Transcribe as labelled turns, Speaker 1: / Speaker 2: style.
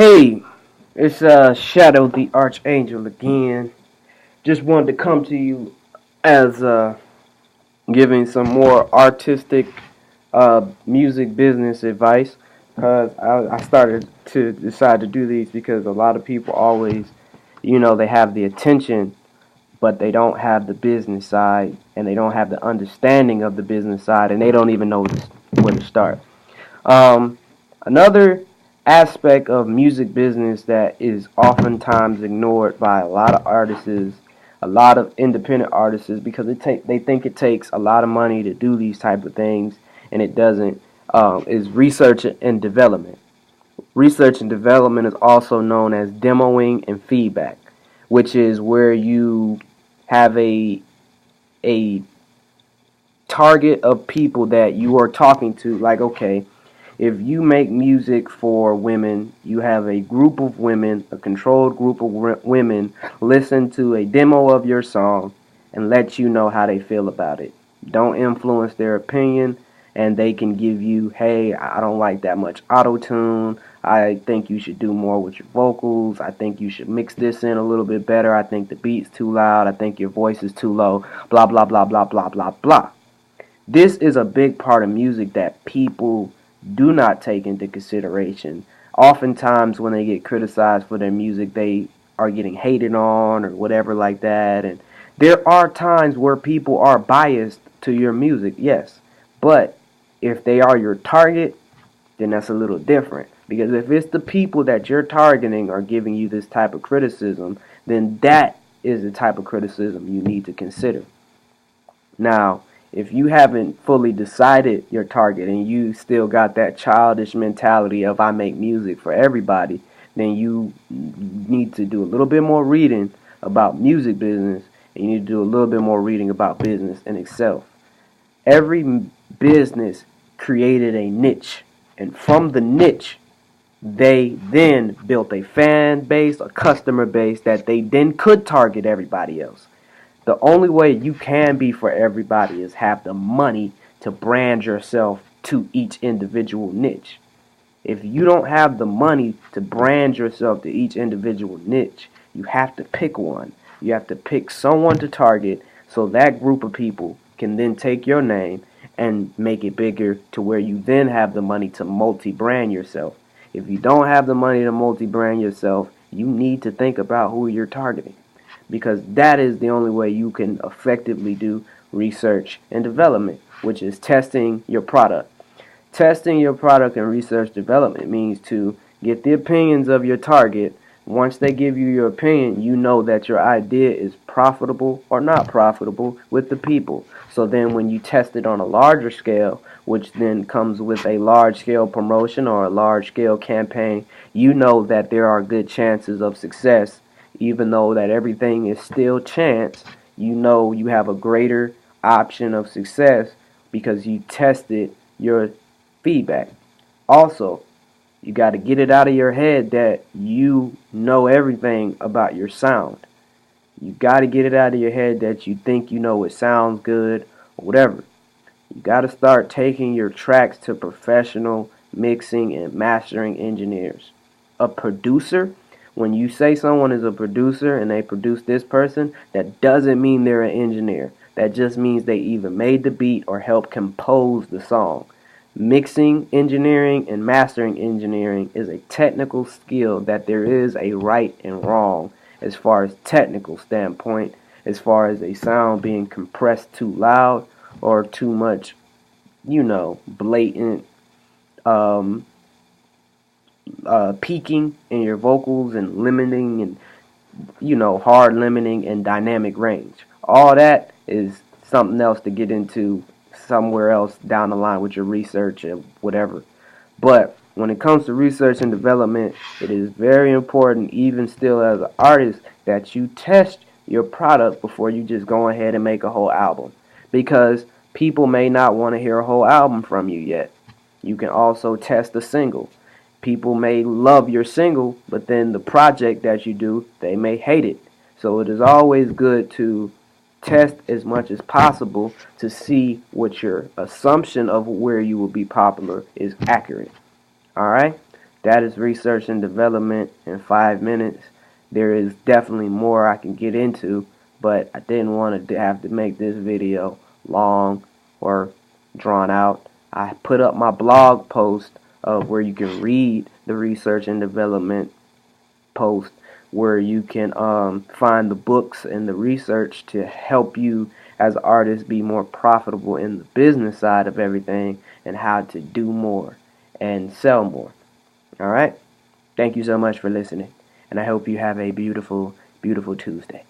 Speaker 1: Hey, it's Shadow the Archangel again. Just wanted to come to you as giving some more artistic music business advice because I started to decide to do these because a lot of people always, they have the attention, but they don't have the business side and they don't have the understanding of the business side and they don't even know where to start. Um, Another aspect of music business that is oftentimes ignored by a lot of artists, a lot of independent artists, because they think it takes a lot of money to do these type of things, and it doesn't. Is research and development. Research and development is also known as demoing and feedback, which is where you have a target of people that you are talking to. Like, okay, if you make music for women, you have a group of women, a controlled group of women, listen to a demo of your song and let you know how they feel about it. Don't influence their opinion, and they can give you, hey, I don't like that much auto tune. I think you should do more with your vocals. I think you should mix this in a little bit better. I think the beat's too loud. I think your voice is too low. Blah, blah, blah, blah, blah, blah, blah. This is a big part of music that people do not take into consideration. Oftentimes, when they get criticized for their music, they are getting hated on or whatever like that. And there are times where people are biased to your music, yes. But if they are your target, then that's a little different. Because if it's the people that you're targeting are giving you this type of criticism, then that is the type of criticism you need to consider. Now, if you haven't fully decided your target and you still got that childish mentality of I make music for everybody, then you need to do a little bit more reading about music business and you need to do a little bit more reading about business in itself. Every business created a niche, and from the niche, they then built a fan base, a customer base that they then could target everybody else. The only way you can be for everybody is have the money to brand yourself to each individual niche. If you don't have the money to brand yourself to each individual niche, you have to pick one. You have to pick someone to target so that group of people can then take your name and make it bigger to where you then have the money to multi-brand yourself. If you don't have the money to multi-brand yourself, you need to think about who you're targeting because that is the only way you can effectively do research and development, which is testing your product. Testing your product and research development means to get the opinions of your target. Once they give you your opinion, you know that your idea is profitable or not profitable with the people. So then when you test it on a larger scale, which then comes with a large scale promotion or a large scale campaign, you know that there are good chances of success. Even though that everything is still chance, you know you have a greater option of success because you tested your feedback. Also, you got to get it out of your head that you know everything about your sound. You got to get it out of your head that you think you know it sounds good or whatever. You got to start taking your tracks to professional mixing and mastering engineers. A producer, when you say someone is a producer and they produce this person, that doesn't mean they're an engineer. That just means they either made the beat or helped compose the song. Mixing engineering and mastering engineering is a technical skill that there is a right and wrong as far as technical standpoint, as far as a sound being compressed too loud or too much, blatant um, peaking in your vocals and limiting and, hard limiting and dynamic range. All that is something else to get into somewhere else down the line with your research and whatever. But when it comes to research and development, it is very important, even still as an artist, that you test your product before you just go ahead and make a whole album. Because people may not want to hear a whole album from you yet. You can also test a single. People may love your single, but then the project that you do, they may hate it. So it is always good to test as much as possible to see what your assumption of where you will be popular is accurate. All right? That is research and development in 5 minutes. There is definitely more I can get into, but I didn't want to have to make this video long or drawn out. I put up my blog post of where you can read the research and development post, where you can find the books and the research to help you as artists be more profitable in the business side of everything, and how to do more and sell more. All right? Thank you so much for listening, and I hope you have a beautiful, beautiful Tuesday.